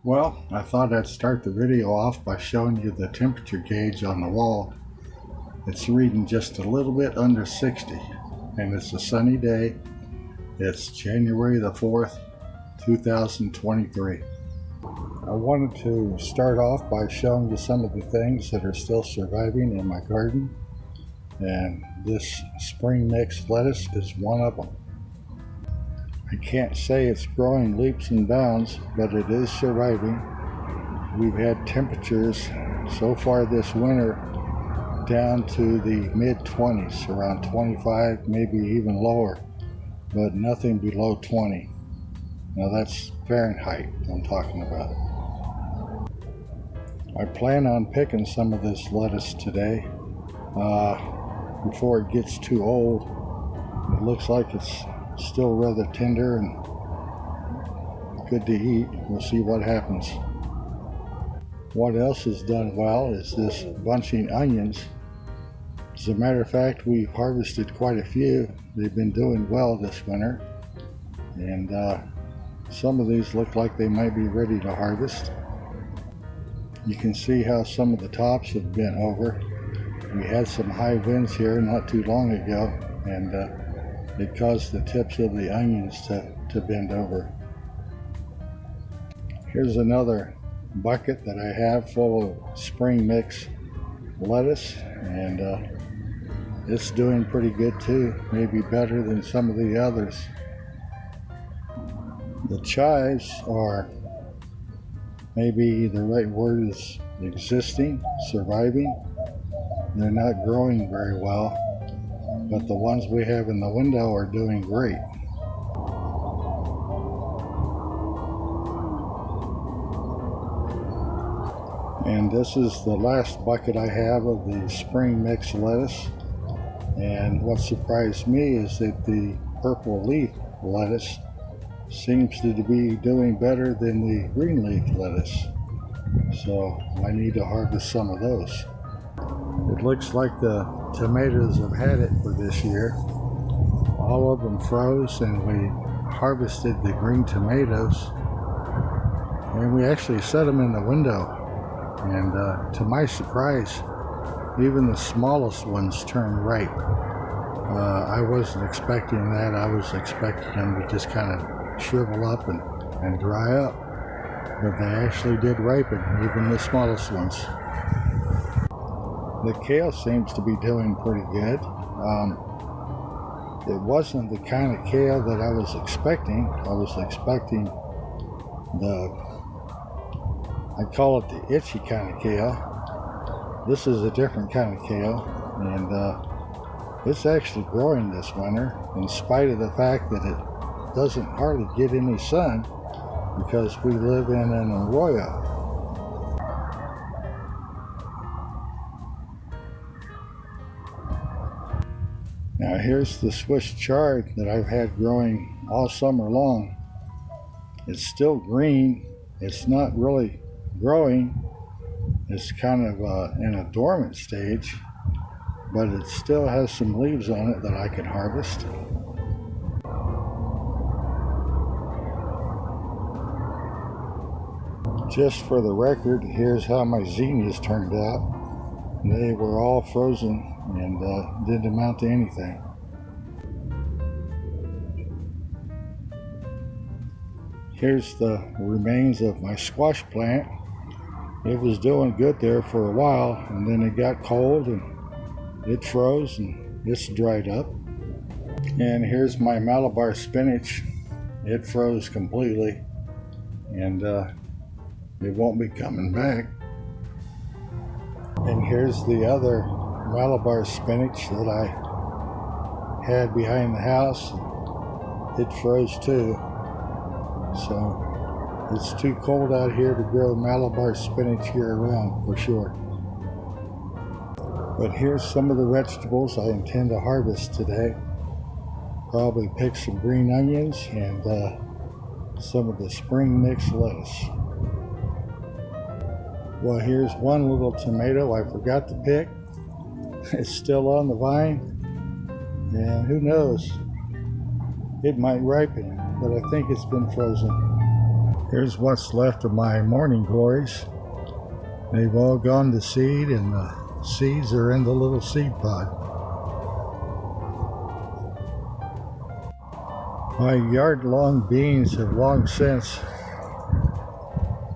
Well, I thought I'd start the video off by showing you the temperature gauge on the wall. It's reading just a little bit under 60, and it's a sunny day. It's January the 4th, 2023. I wanted to start off by showing you some of the things that are still surviving in my garden, and this spring mix lettuce is one of them. I can't say it's growing leaps and bounds, but it is surviving. We've had temperatures so far this winter down to the mid-20s, around 25, maybe even lower, but nothing below 20. Now that's Fahrenheit I'm talking about. I plan on picking some of this lettuce today before it gets too old. It looks like it's still rather tender and good to eat. We'll see what happens. What else has done well is this bunching onions. As a matter of fact, we've harvested quite a few. They've been doing well this winter, and some of these look like they might be ready to harvest. You can see how some of the tops have bent over. We had some high winds here not too long ago, and it caused the tips of the onions to bend over. Here's another bucket that I have full of spring mix lettuce, and it's doing pretty good too, maybe better than some of the others. The chives are, maybe the right word is existing, surviving. They're not growing very well, but the ones we have in the window are doing great. And this is the last bucket I have of the spring mix lettuce. And what surprised me is that the purple leaf lettuce seems to be doing better than the green leaf lettuce. So I need to harvest some of those. It looks like the tomatoes have had it for this year. All of them froze, and we harvested the green tomatoes, and we actually set them in the window. And to my surprise, even the smallest ones turned ripe. I wasn't expecting that. I was expecting them to just kind of shrivel up and dry up, but they actually did ripen, even the smallest ones. The kale seems to be doing pretty good. It wasn't the kind of kale that I was expecting. I was expecting I call it the itchy kind of kale. This is a different kind of kale, and it's actually growing this winter, in spite of the fact that it doesn't hardly get any sun because we live in an arroyo. Now here's the Swiss chard that I've had growing all summer long. It's still green. It's not really growing. It's kind of in a dormant stage, but it still has some leaves on it that I can harvest. Just for the record, here's how my zinnias turned out. They were all frozen and didn't amount to anything. Here's the remains of my squash plant. It was doing good there for a while, and then it got cold and it froze and it's dried up. And here's my Malabar spinach. It froze completely, and it won't be coming back. And here's the other Malabar spinach that I had behind the house. It froze too. So it's too cold out here to grow Malabar spinach year round for sure. But here's some of the vegetables I intend to harvest today. Probably pick some green onions and some of the spring mix lettuce. Well, here's one little tomato I forgot to pick. It's still on the vine, and who knows, it might ripen, but I think it's been frozen. Here's what's left of my morning glories. They've all gone to seed, and the seeds are in the little seed pod. My yard-long beans have long since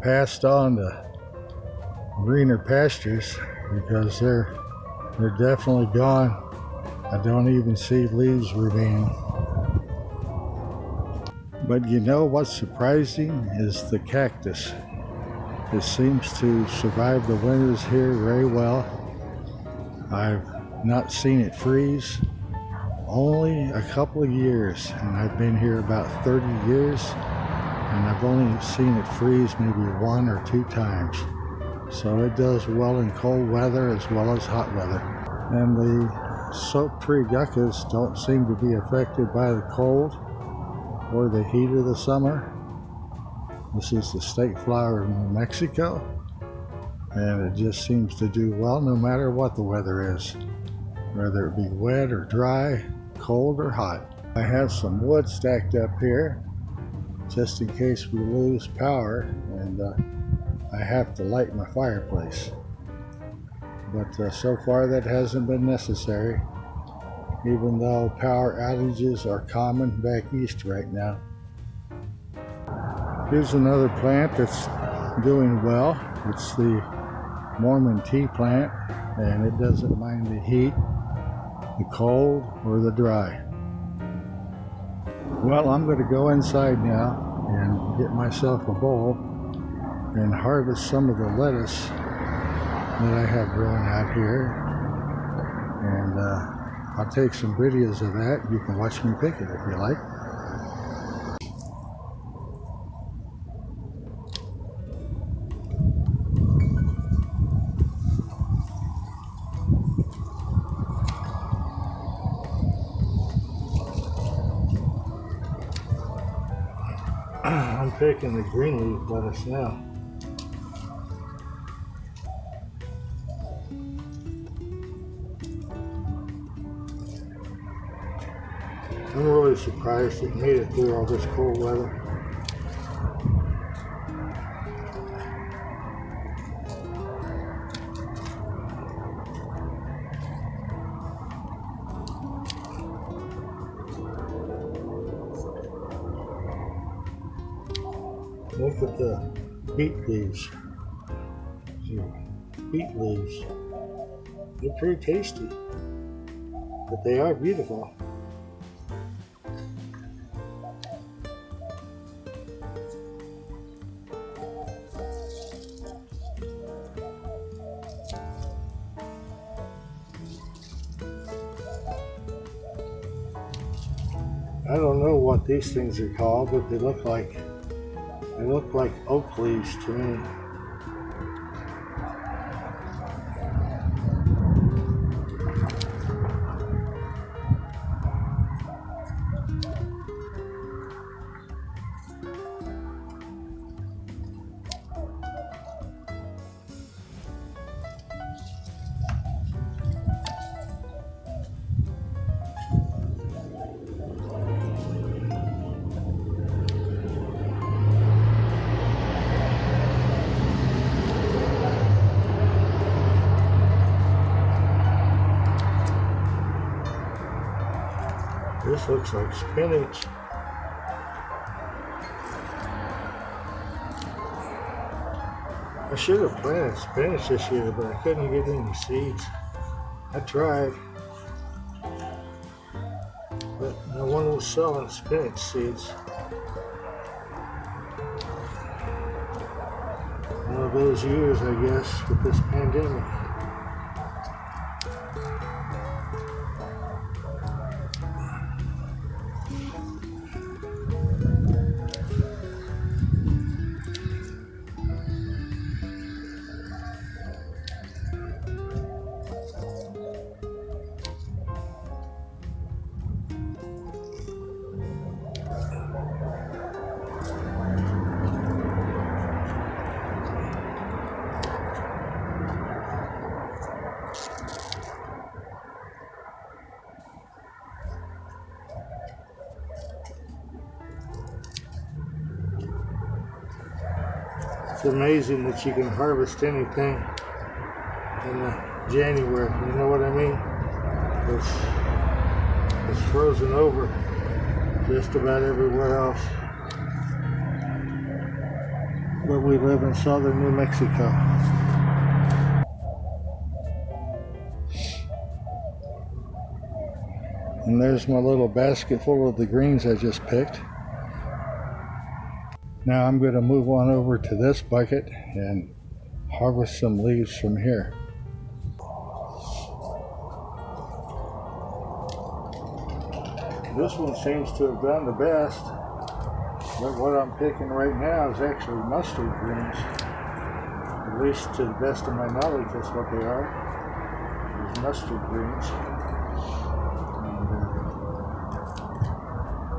passed on to greener pastures because they're definitely gone. I don't even see leaves remaining. But you know what's surprising is the cactus. It seems to survive the winters here very well. I've not seen it freeze only a couple of years, and I've been here about 30 years, and I've only seen it freeze maybe 1 or 2 times. So it does well in cold weather as well as hot weather. And the soap tree yuccas don't seem to be affected by the cold or the heat of the summer. This is the state flower of New Mexico, and it just seems to do well no matter what the weather is, whether it be wet or dry, cold or hot. I have some wood stacked up here just in case we lose power and I have to light my fireplace. But so far that hasn't been necessary, even though power outages are common back east right now. Here's another plant that's doing well. It's the Mormon tea plant, and it doesn't mind the heat, the cold, or the dry. Well, I'm going to go inside now and get myself a bowl and harvest some of the lettuce that I have growing out here. And I'll take some videos of that. You can watch me pick it if you like. I'm picking the green leaf lettuce now. I'm really surprised it made it through all this cold weather. Look at the beet leaves. Beet leaves. They're pretty tasty, but they are beautiful. I don't know what these things are called, but they look like oak leaves to me. This looks like spinach. I should have planted spinach this year, but I couldn't get any seeds. I tried, but no one was selling spinach seeds. One of those years, I guess, with this pandemic. It's amazing that you can harvest anything in January. You know what I mean? It's frozen over just about everywhere else. But we live in southern New Mexico. And there's my little basket full of the greens I just picked. Now I'm going to move on over to this bucket and harvest some leaves from here. This one seems to have done the best, but what I'm picking right now is actually mustard greens. At least to the best of my knowledge, that's what they are. These mustard greens.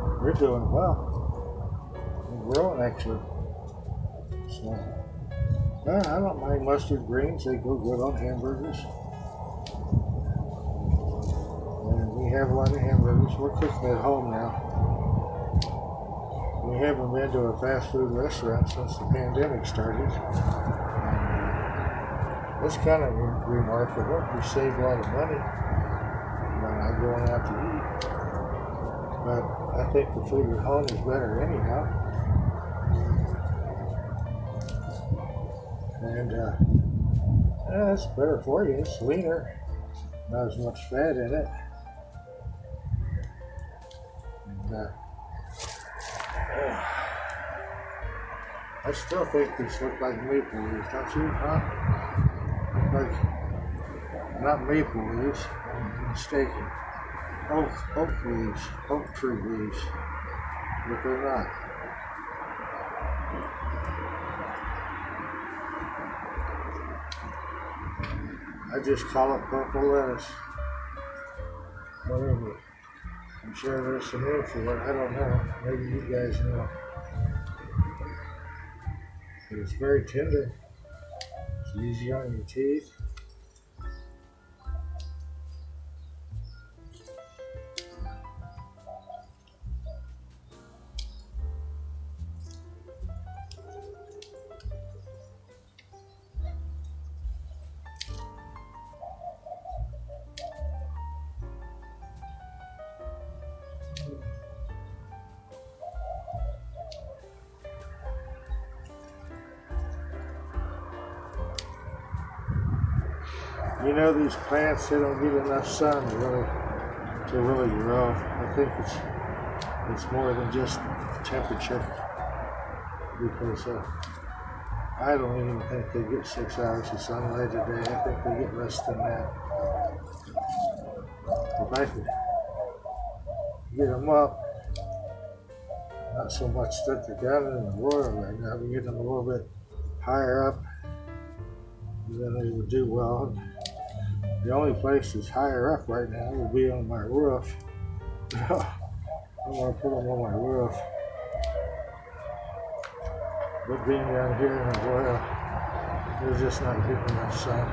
And they're doing well. They're growing actually. So, I don't mind mustard greens. They go good on hamburgers. We have a lot of hamburgers. We're cooking at home now. We haven't been to a fast food restaurant since the pandemic started. And it's kind of remarkable. We save a lot of money by not going out to eat. But I think the food at home is better anyhow. And it's better for you. It's leaner. Not as much fat in it. I still think these look like maple leaves, don't you? Huh? Look like, not maple leaves, I'm mistaken. Oak leaves, oak tree leaves, but they're not. I just call it purple lettuce. Whatever. I'm sure there's some name for it. I don't know. Maybe you guys know. But it's very tender. It's easy on your teeth. You know, these plants, they don't get enough sun to really grow. I think it's more than just temperature, because I don't even think they get 6 hours of sunlight a day. I think they get less than that. If I could get them up, not so much that they're down in the royal right now, but get them a little bit higher up, then they would do well. The only place that's higher up right now will be on my roof. I'm going to put them on my roof. But being down here in the royal, they're just not getting enough sun.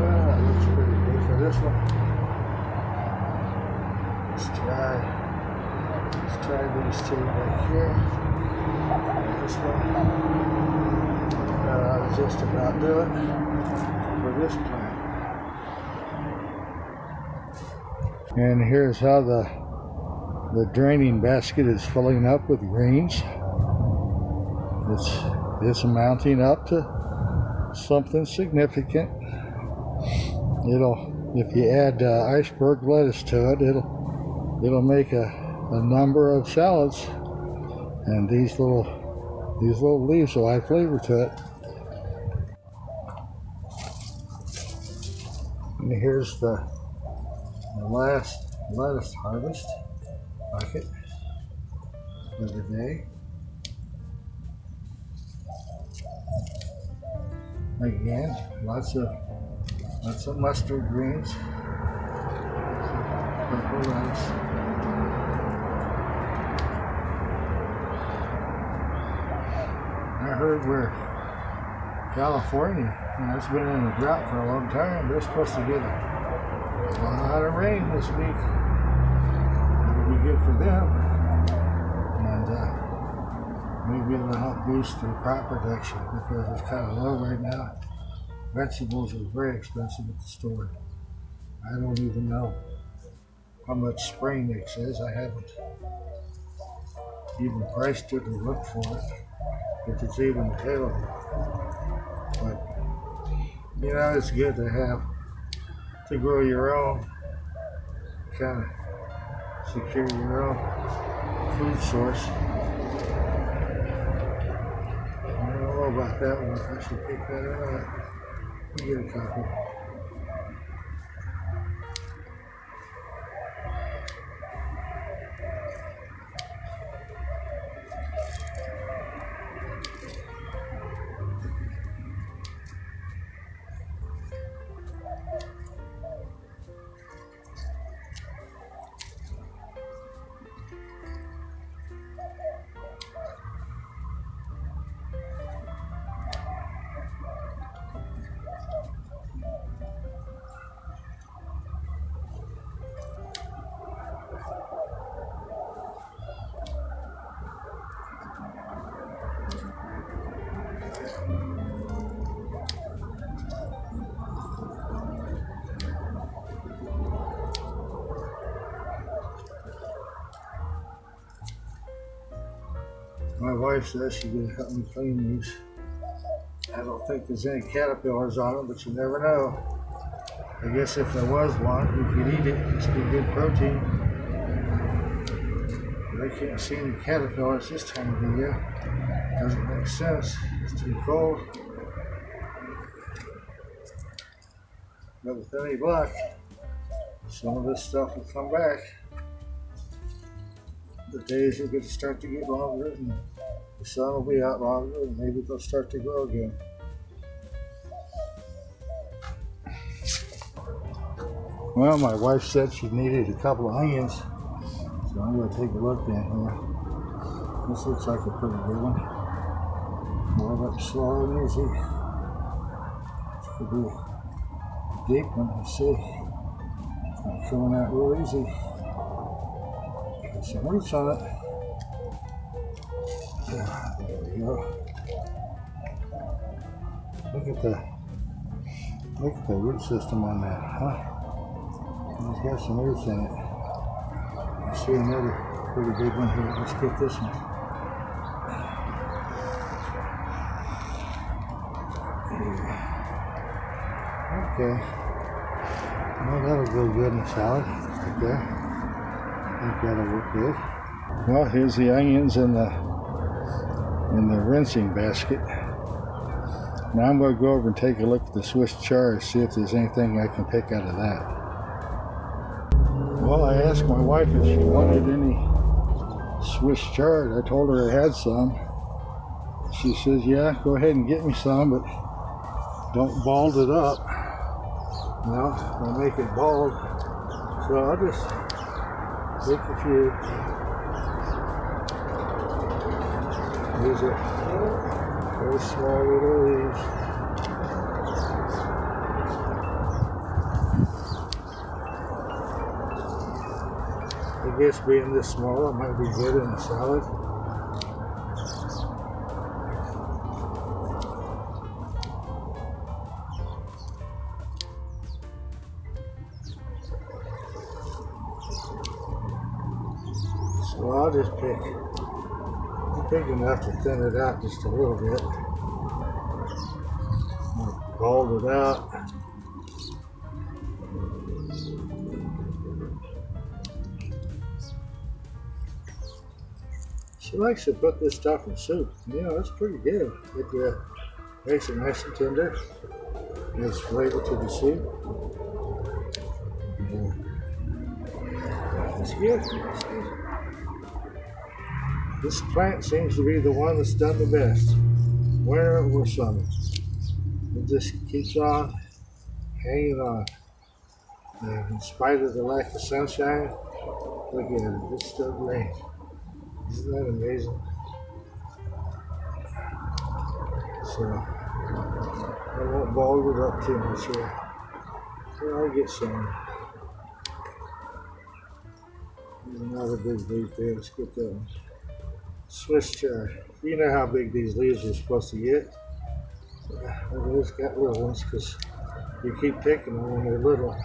That looks pretty good for this one. Let's try these two right here. And this one. I'll just about do it for this plant. And here's how the draining basket is filling up with greens. It's mounting up to something significant. If you add iceberg lettuce to it, it'll make a number of salads, and these little leaves will add flavor to it. And here's the last lettuce harvest bucket of the day. Again, lots of mustard greens, purple lettuce. I heard where California It's been in a drought for a long time. They're supposed to get a lot of rain this week. It'll be good for them. And maybe it'll help boost their crop production because it's kind of low right now. Vegetables are very expensive at the store. I don't even know how much spring mix is. I haven't even priced it or looked for it, if it's even available. But you know, it's good to have to grow your own, kind of secure your own food source. I don't know about that one, if I should pick that or not. Get a copy. My wife says she's going to help me clean these. I don't think there's any caterpillars on them, but you never know. I guess if there was one, we could eat it. It's be good protein. But I can't see any caterpillars this time of the year. Doesn't make sense. It's too cold. But with any luck, some of this stuff will come back. The days are going to start to get longer and the sun will be out longer and maybe they'll start to grow again. Well, my wife said she needed a couple of onions, so I'm going to take a look in here. This looks like a pretty good one. More up slow and easy. This could be a deep one, let's see. It's not coming out real easy. Got some roots on it. There we go. Look at the root system on that, huh? It's got some roots in it. I see another pretty big one here. Let's get this one. Okay. Well, that'll go good in the salad. Okay. I think that'll work good. Well, here's the onions in the rinsing basket. Now I'm going to go over and take a look at the Swiss chard, see if there's anything I can pick out of that. Well, I asked my wife if she wanted any Swiss chard. I told her I had some. She says, yeah, go ahead and get me some, but don't bald it up. No, don't make it bald. So I'll just take a few. These are very small little leaves. I guess being this small, it might be good in a salad. So I'll just pick enough to thin it out just a little bit. Bald it out. She likes to put this stuff in soup. You know, it's pretty good. It makes it nice and tender. Adds flavor to the soup. It's good. It's good. This plant seems to be the one that's done the best, winter or summer. It just keeps on hanging on. And in spite of the lack of sunshine, look at it, it's still green. Isn't that amazing? So I won't bog it up too much here. Here, I'll get some. There's another big leaf there. Let's get that one. Swiss chard. You know how big these leaves are supposed to get. I've always got little ones because you keep picking them when they're little.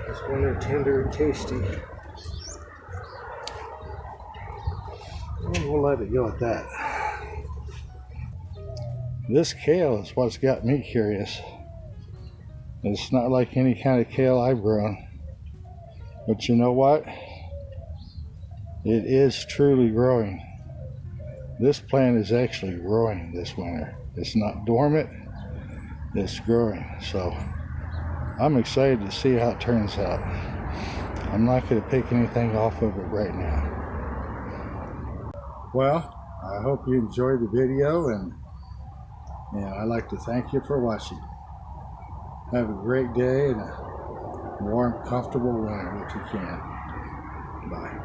It's when they're tender and tasty. And we'll let it go at that. This kale is what's got me curious. It's not like any kind of kale I've grown. But you know what? It is truly growing. This plant is actually growing this winter. It's not dormant, it's growing. So I'm excited to see how it turns out. I'm not going to pick anything off of it right now. Well, I hope you enjoyed the video, and I'd like to thank you for watching. Have a great day and a warm, comfortable winter if you can. Bye.